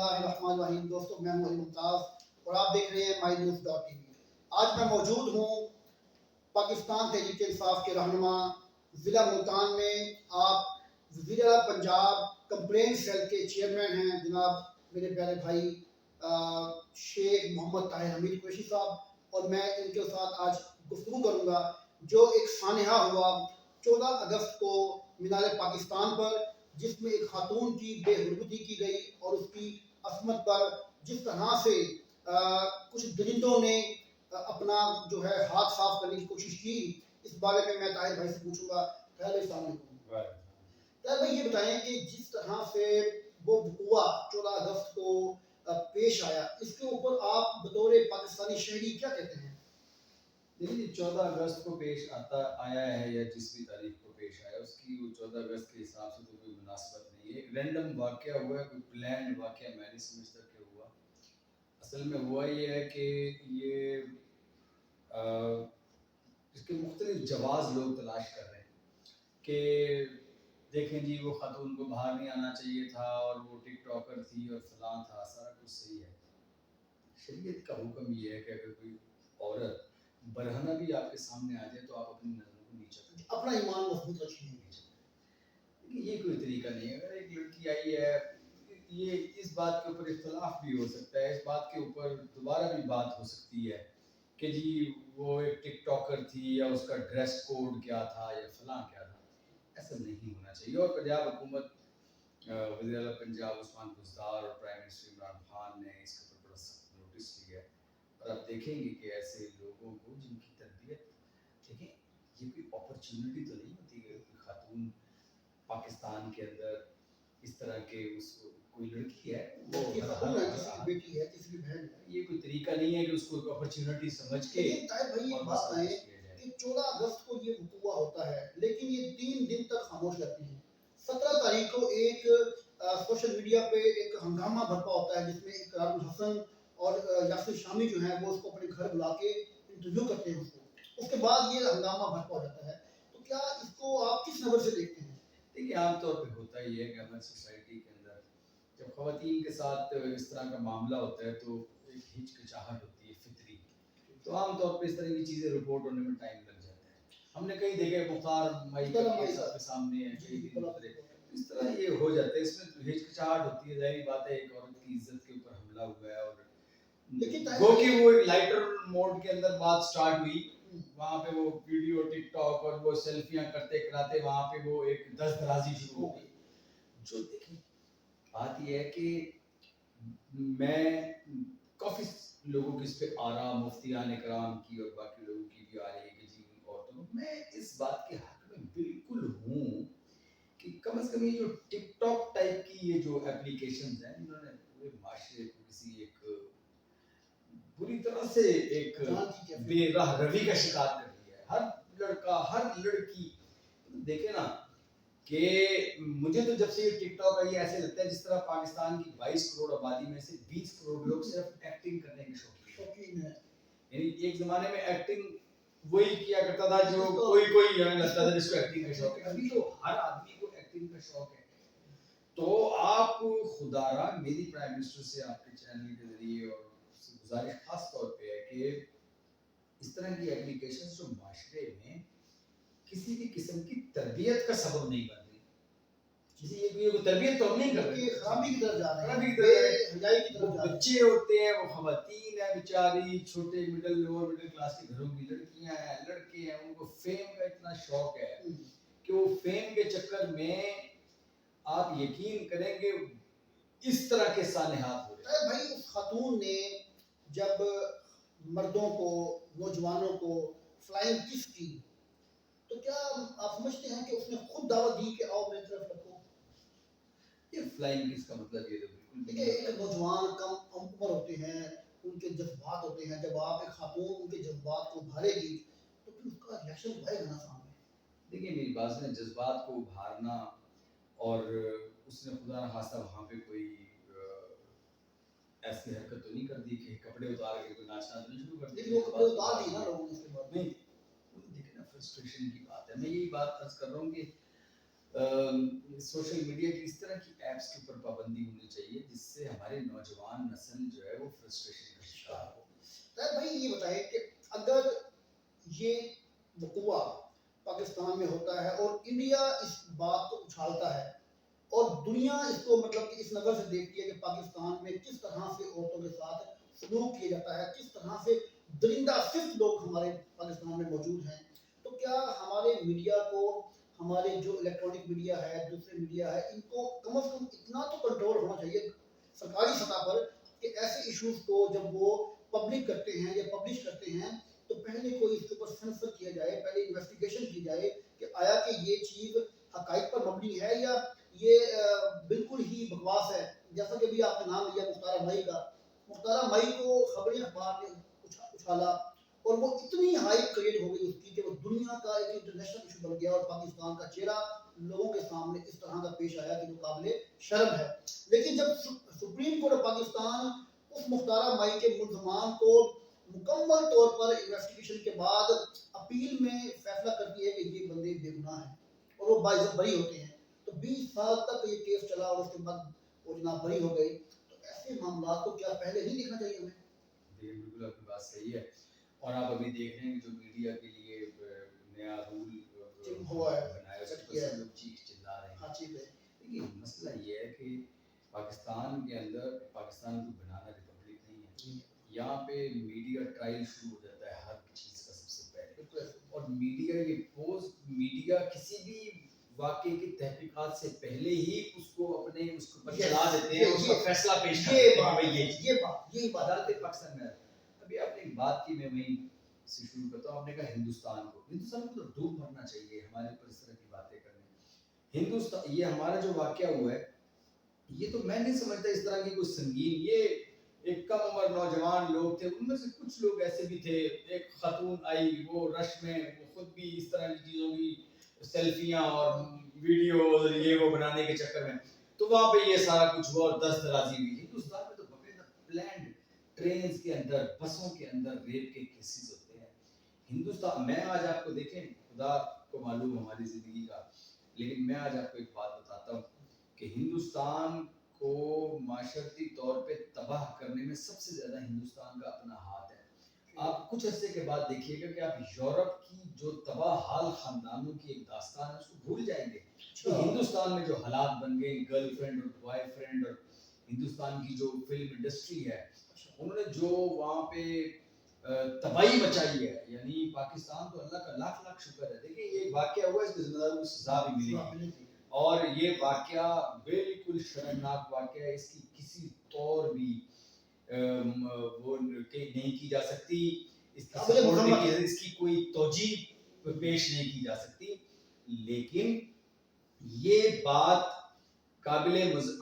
اللہ الرحمن الرحیم. دوستو میں ہوں علی ممتاز اور آپ دیکھ رہے ہیں MyNews.tv. آج میں موجود ہوں پاکستان تحریک انصاف کے رہنما ضلع ملتان میں. آپ وزیر اعلیٰ پنجاب کمپلین سیل کے چیئرمین ہیں جناب میرے پیارے بھائی شیخ محمد طاہر حمید قریشی صاحب, اور میں ان کے ساتھ آج گفتگو کروں گا جو ایک سانحہ ہوا 14 اگست کو مینار پاکستان پر, جس میں ایک خاتون کی بے حرمتی کی گئی اور اس کی عصمت پر جس طرح سے کچھ درندوں نے اپنا جو ہے ہاتھ صاف کرنے کی کوشش کی. اس بارے میں طاہر بھائی سے پوچھوں گا. طاہر بھائی السلام علیکم. طاہر بھائی یہ بتائیں کہ جس طرح سے وہ وقوع 14 اگست کو پیش آیا, اس کے اوپر آپ بطور پاکستانی شہری کیا کہتے ہیں؟ دیکھیے 14 اگست کو پیش آیا ہے یا جس بھی تاریخ کو پیش آیا, اس کی وہ 14 اگست کے حساب سے تو کوئی مناسبت نہیں ہے. ایک رینڈم واقعہ ہوا ہے, کوئی پلانڈ واقعہ میں نہیں سمجھتا کہ ہوا. اصل میں ہوا یہ ہے کہ یہ اس کے مختلف جواز لوگ تلاش کر رہے ہیں کہ دیکھیں جی وہ خاتون کو باہر نہیں آنا چاہیے تھا اور وہ ٹک ٹاکر تھی اور فلاں تھا, سارا کچھ صحیح ہے. شریعت کا حکم یہ ہے کہ اگر کوئی عورت برہنہ بھی آپ کے سامنے آ جائے تو آپ اپنی نظروں کو نیچے کریں, اپنا ایمان محفوظ رکھیں. یہ کوئی طریقہ نہیں ہے. اگر ایک لڑکی آئی ہے, یہ اس بات کے اوپر اختلاف بھی ہو سکتا ہے, اس بات کے اوپر دوبارہ بھی بات ہو سکتی ہے کہ جی وہ ایک ٹک ٹاکر تھی یا اس کا ڈریس کوڈ کیا تھا یا فلاں کیا تھا. ایسا نہیں ہونا چاہیے. اور پنجاب حکومت, وزیر اعلیٰ پنجاب عثمان بزدار اور پرائم منسٹر عمران خان نے اس کے اوپر بڑا سخت نوٹس لیا ہے. اور آپ دیکھیں گے کہ ایسے لوگوں کو جن کی تربیت, دیکھیں یہ کوئی اپرچونٹی تو نہیں ہوتی کہ کوئی خاتون پاکستان کے اندر اس طرح کے اس کوئی لڑکی ہے وہ بیٹی ہے, کسی کی بہن ہے, یہ کوئی طریقہ نہیں ہے کہ اس کو اپرچونٹی سمجھ کے. طاہر بھائی یہ بات ہے کہ 14 اگست کو یہ وقوع ہوتا ہے لیکن یہ 3 دن تک خاموش رہتی ہیں. 17 تاریخ کو ایک سوشل میڈیا پہ ایک ہنگامہ برپا ہوتا ہے جس میں اقرار الحسن اور یاسر شامی جو ہیں وہ اس کو اپنے گھر بلا کے انٹرویو کرتے ہیں. اس کے بعد یہ ہنگامہ برپا ہو جاتا ہے. تو کیا اس کو آپ کس نظر سے دیکھتے ہیں؟ دیکھیے عام طور پہ ہوتا ہی ہے کہ ہماری سوسائٹی کے اندر جب خواتین کے ساتھ اس طرح کا معاملہ ہوتا ہے تو ایک ہچکچاہٹ ہوتی ہے فطری. تو عام طور پہ اس طرح کی چیزیں رپورٹ ہونے میں ٹائم لگ جاتا ہے. ہم نے کئی دیکھے مختار مائی کا کیس آپ کے سامنے ہے, کئی دن گزرے, اس طرح یہ ہو جاتا ہے. اس میں ہچکچاہٹ ہوتی ہے, ظاہری بات ہے ایک عورت کی عزت کے اوپر حملہ ہوا ہے. اور گو کہ وہ ایک لائٹر موڈ کے اندر بات سٹارٹ ہوئی, وہاں پہ وہ ویڈیو ٹک ٹاک اور وہ سیلفیاں کرتے کراتے وہاں پہ وہ ایک دست درازی شروع ہو گئی. جو دیکھیں بات یہ ہے کہ میں کافی لوگوں کی اس پہ آرا مفتیان اکرام کی اور باقی لوگوں کی بھی آ رہی ہے کہ جی عورتوں کو, میں اس بات کے حق میں بالکل ہوں کہ کم از کم یہ جو ٹک ٹاک ٹائپ کی یہ جو اپلیکیشنز ہیں انہوں نے پورے معاشرے کو کسی ایک بری طرح سے ایک بے راہ روی کا شکار کر دیا ہے. ہر لڑکا ہر لڑکی دیکھے نا کہ مجھے تو جب سے یہ ٹک ٹاک آئی ایسے لگتا ہے جس طرح پاکستان کی 22 کروڑ آبادی میں سے 20 کروڑ لوگ صرف ایکٹنگ کرنے کے شوقین ہیں. یعنی ایک زمانے میں ایکٹنگ وہی کیا کرتا تھا جو کوئی لگتا تھا جس کو ایکٹنگ کا شوق ہے. ابھی تو ہر آدمی کو ایکٹنگ کا شوق ہے. تو آپ خدا را میری پرائم منسٹر سے آپ کے چینل کے ذریعے اور گزارش خاص طور پہ ہے کہ اس طرح کی اپلیکیشنز جو معاشرے میں کسی بھی قسم کی تربیت کا سبب نہیں بن رہی, کسی یہ کوئی تربیت تو ہم نہیں کر رہے, خرابی کی طرف جا رہے ہیں, بچے ہوتے ہیں, وہ خواتین ہیں بیچاری, چھوٹے مڈل لوور مڈل کلاس کے گھروں کی لڑکیاں ہیں, لڑکے ہیں, ان کو فیم کا اتنا شوق ہے کہ وہ فیم کے چکر میں آپ یقین کریں گے اس طرح کے سانحات ہو رہے ہیں. بھائی اس خاتون نے جب مردوں کو, نوجوانوں کو فلائنگ کس کی تو کیا آپ سمجھتے ہیں کہ اس نے خود دعوت دی کہ آؤ میری طرف رکھو؟ یہ فلائنگ کس کا مطلب یہ دیکھیں ایک نوجوان کم عمر ہوتے ہیں, ان کے جذبات ہوتے ہیں, جب آپ ایک خاتون ان کے جذبات کو ابھارے گی تو پھر اس کا ریئیکشن ہوئے گا نا سامنے. دیکھیں میری بات سے جذبات کو ابھارنا اور اس نے خدا نہ خواستہ وہاں پہ کوئی ایسی حرکت تو نہیں کر دی کہ کپڑے اتار کے کوئی ناچنا شروع کر دیا. وہ کپڑے اتار دی نا لوگوں نے اس کے بعد. نہیں دیکھیں نا فرسٹریشن کی بات ہے. میں یہی بات عرض کر رہا ہوں کہ سوشل میڈیا کی اس طرح کی ایپس کے اوپر پابندی ہونی چاہیے جس سے ہماری نوجوان نسل جو ہے وہ فرسٹریشن کا شکار ہو. طاہر بھائی یہ بتائیں کہ اگر یہ وقوع پاکستان میں ہوتا ہے اور انڈیا اس بات کو اچھالتا ہے اور دنیا اس کو مطلب کہ اس نظر سے دیکھتی ہے کہ پاکستان میں کس طرح سے عورتوں کے ساتھ سلوک کیا جاتا ہے, کس طرح سے درندہ صرف لوگ ہمارے پاکستان میں موجود ہیں, تو کیا ہمارے میڈیا کو, ہمارے جو الیکٹرانک میڈیا ہے, دوسرے میڈیا ہے, ان کو کم از کم اتنا تو کنٹرول ہونا چاہیے سرکاری سطح پر کہ ایسے ایشوز کو جب وہ پبلک کرتے ہیں یا پبلش کرتے ہیں تو پہلے کوئی اس کے اوپر سینسر کیا جائے, پہلے انویسٹیگیشن کی جائے کہ آیا کہ یہ چیز حقائق پر مبنی ہے یا یہ بالکل ہی بکواس ہے. جیسا کہ ابھی آپ نے نام لیا مختارہ مئی کا, مختارہ مئی کو خبریں اخبار نے اچھالا اور وہ اتنی ہائپ کریٹ ہو گئی اس کی کہ وہ دنیا کا ایک انٹرنیشنل ایشو بن گیا اور پاکستان کا چہرہ لوگوں کے سامنے اس طرح کا پیش آیا کہ وہ قابل شرم ہے. لیکن جب سپریم کورٹ آف پاکستان اس مختارہ مئی کے ملزمان کو مکمل طور پر انویسٹیگیشن کے بعد اپیل میں فیصلہ کرتی ہے کہ یہ بندے بے گناہ ہیں اور وہ باعزت بری ہوتے ہیں, تو 20 سال تک یہ کیس چلا اور اس کے بعد وہ جناب بری ہو گئی, تو ایسے معاملات کو کیا پہلے نہیں دیکھنا چاہیے ہمیں؟ بالکل آپ کی بات صحیح ہے. اور آپ ابھی دیکھ رہے ہیں کہ جو میڈیا کے لیے نیا رول ہوا ہے, بنایا اس پر سب لوگ چیخ چلا رہے ہیں. ہاں ٹھیک ہے. دیکھیے مسئلہ یہ ہے کہ پاکستان کے اندر پاکستان کو بنانا ریپبلک نہیں ہے. یہاں پہ میڈیا ٹرائل شروع ہو جاتا ہے ہر چیز کا سب سے پہلے, اور میڈیا یہ پوسٹ میڈیا کسی بھی واقعے کی تحقیقات سے پہلے ہی اس کو اپنے اس کو چلا دیتے ہیں, اس کا فیصلہ پیش کر دیتے ہیں. یہ عدالت پاکستان میں ابھی آپ نے ایک بات کی, میں وہیں سے شروع کرتا ہوں. آپ نے کہا ہندوستان کو تو ڈوب مرنا چاہیے ہمارے اوپر اس طرح کی باتیں کرنے. ہندوستان یہ ہمارا جو واقعہ ہوا ہے یہ تو میں نہیں سمجھتا اس طرح کی کوئی سنگین, یہ ایک کم عمر نوجوان لوگ تھے, ان میں سے کچھ لوگ ایسے بھی تھے, ایک خاتون آئی وہ رش میں وہ خود بھی اس طرح کی چیزوں کی سیلفیاں اور ویڈیوز یہ وہ بنانے کے چکر میں, تو وہاں پہ یہ سارا کچھ ہوا اور دست درازی ہوئی. ہندوستان میں تو باقاعدہ پلانڈ ٹرینز کے اندر, بسوں کے اندر ریپ کے کیسز ہوتے ہیں. ہندوستان میں آج آپ کو دیکھیں, خدا کو معلوم ہماری زندگی کا, لیکن میں آج آپ کو ایک بات بتاتا ہوں کہ ہندوستان کو معاشرتی طور پہ تباہ کرنے میں سب سے زیادہ ہندوستان کا اپنا ہاتھ ہے. آپ کچھ عرصے کے بعد دیکھیے گا کہ آپ یورپ کی جو تباہ حال خاندانوں کی ایک داستان ہے اس کو بھول جائیں گے کہ ہندوستان میں جو حالات بن گئے, گرل فرینڈ اور بوائے فرینڈ, اور ہندوستان کی جو فلم انڈسٹری ہے انہوں نے جو وہاں پہ تباہی مچائی ہے, یعنی پاکستان تو اللہ کا لاکھ لاکھ شکر ہے. دیکھیں یہ واقعہ ہوا, اس کے ذمہ داروں کو سزا بھی ملی اور یہ واقعہ بالکل شرمناک واقعہ ہے, اس کی کسی طور بھی وہ نہیں کی جا سکتی, اس کی کوئی توجیہ پیش نہیں کی جا سکتی. لیکن یہ بات قابل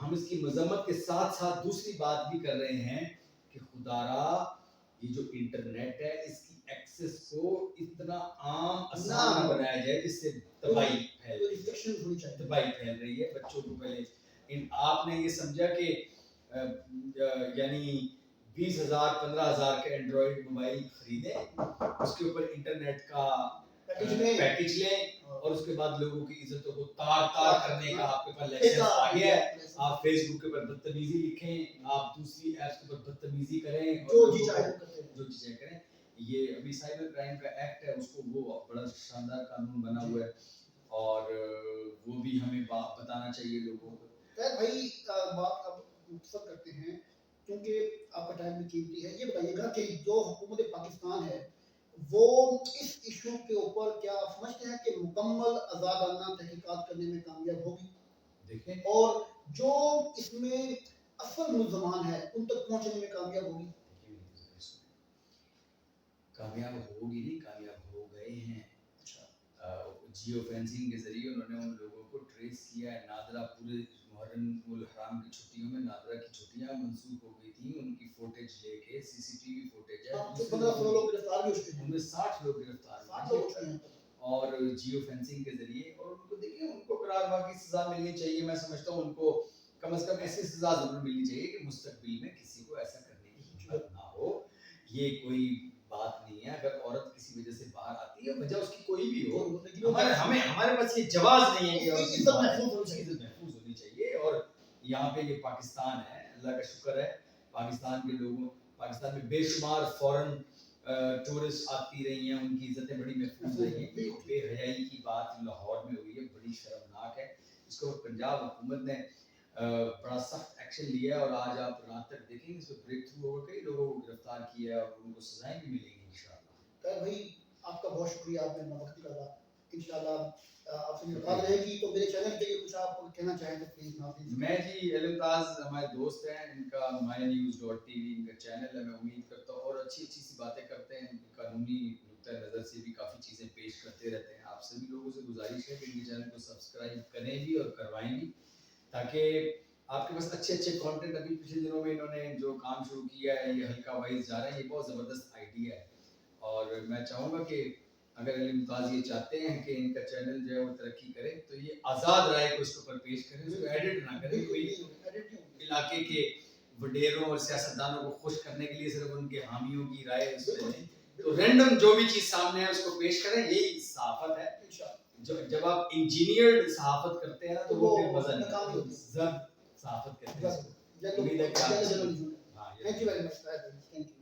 ہم اس کی مذمت کے ساتھ ساتھ دوسری بات بھی کر رہے ہیں کہ خدا را یہ جو انٹرنیٹ ہے اس کی ایکسس کو اتنا عام آسان نہ بنایا جائے جس سے تباہی پھیل رہی ہے. بچوں کو پہلے آپ نے یہ سمجھا کہ یعنی 20,000 15,000 کے اینڈرائڈ موبائل خریدیں, اس کے اوپر انٹرنیٹ کا پیکیج لیں اور اس کے بعد لوگوں کی عزتوں کو تار تار کرنے کا آپ کے پاس لائسنس آ گیا ہے. آپ فیس بک کے اوپر بدتمیزی لکھیں, آپ دوسری ایپس کے اوپر بدتمیزی کریں, جو جی چاہے کریں. یہ ابھی سائبر کرائم کا ایکٹ ہے, اس کو وہ بڑا شاندار قانون بنا ہوا ہے اور وہ بھی ہمیں بتانا چاہیے لوگوں کو. بھائی بات اب مختصر کرتے ہیں کیونکہ آپ کا ٹائم بھی قیمتی ہے. یہ بتائیے گا کہ جو حکومت پاکستان ہے وہ اس ایشو کے اوپر کیا سمجھتے ہیں کہ مکمل آزادانہ تحقیقات کرنے میں کامیاب ہوگی؟ دیکھیں, اور جو اس میں اصل ملزمان ہیں ان تک پہنچنے میں کامیاب ہوگی؟ کامیاب ہوگی نہیں, کامیاب ہو گئے ہیں. جیو فینسنگ کے ذریعے انہوں نے ان لوگوں کو ٹریس کیا ہے. نادرا پورے محرم الحرام کی چھٹیوں میں نادرا کی چھٹیاں منسوخ ہو گئی تھیں, ان کی فوٹیج لے کے سی سی ٹی وی فوٹیج ہے, 15 لوگ گرفتار بھی ہوئے ہیں, ان میں 60 لوگ گرفتار ہوئے ہیں اور جیو فینسنگ کے ذریعے. اور ان کو دیکھیں, ان کو قرار باقی سزا ملنی چاہیے. میں سمجھتا ہوں ان کو کم از کم ایسی سزا ضرور ملنی چاہیے کہ مستقبل میں کسی کو ایسا کرنے کی ہمت نہ ہو. یہ کوئی بات نہیں ہوتی ہیں اگر عورت کسی وجہ سے باہر آتی ہے, وجہ اس کی کوئی بھی ہو, ہمارے پاس یہ جواز نہیں ہے کہ عزت محفوظ ہونی چاہیے. اور یہاں پہ یہ پاکستان ہے, اللہ کا شکر ہے, پاکستان کے لوگوں, پاکستان میں بے شمار فورن ٹورسٹ آتی رہی ہیں, ان کی عزتیں بڑی محفوظ رہی ہیں. یہ بے حیائی کی بات لاہور میں ہوئی ہے, بڑی شرمناک ہے. اس کو پنجاب حکومت نے بڑا سخت ایکشن لیا ہے, اور آج آپ رات تک دیکھیں گے اس پہ بریک تھرو ہوگا, کئی لوگوں کو گرفتار کیا ہے اور ان کو سزائیں بھی ملیں گی انشاءاللہ. خیر بھائی آپ کا بہت شکریہ, آپ نے اپنا وقت نکالا. انشاءاللہ آپ سے ملاقات رہے گی. تو میرے چینل کے لیے کچھ آپ کہنا چاہیں تو پلیز ناظرین سے. میں جی علمتاز ہمارے دوست ہیں, ان کا mynews.tv ان کا چینل ہے. میں امید کرتا ہوں اور اچھی اچھی سی باتیں کرتے ہیں, قانونی نقطۂ نظر سے بھی کافی چیزیں پیش کرتے رہتے ہیں. آپ سبھی لوگوں سے گزارش ہے کہ ان کے چینل کو سبسکرائب کریں بھی اور کروائیں بھی, تاکہ آپ کے پاس اچھے اچھے کانٹینٹ. ابھی پچھلے دنوں میں انہوں نے جو کام شروع کیا ہے, یہ ہلکا وائز جا رہا ہے, یہ بہت زبردست آئیڈیا ہے. اور میں چاہوں گا کہ اگر علمتاز یہ چاہتے ہیں کہ ان کا چینل جو ہے وہ ترقی کرے, تو یہ آزاد رائے کو اس کے اوپر پیش کریں, اس کو ایڈٹ نہ کریں. کوئی علاقے کے وڈیروں اور سیاستدانوں کو خوش کرنے کے لیے صرف ان کے حامیوں کی رائے اس میں نہیں, تو رینڈم جو بھی چیز سامنے ہے اس کو پیش کریں. یہی صحافت ہے. جب آپ انجینئرڈ صحافت کرتے ہیں تو وہ پھر مزہ نہیں آتا, زرد صحافت کرتے ہیں. امید ہے کہ Thank you very much. Thank you.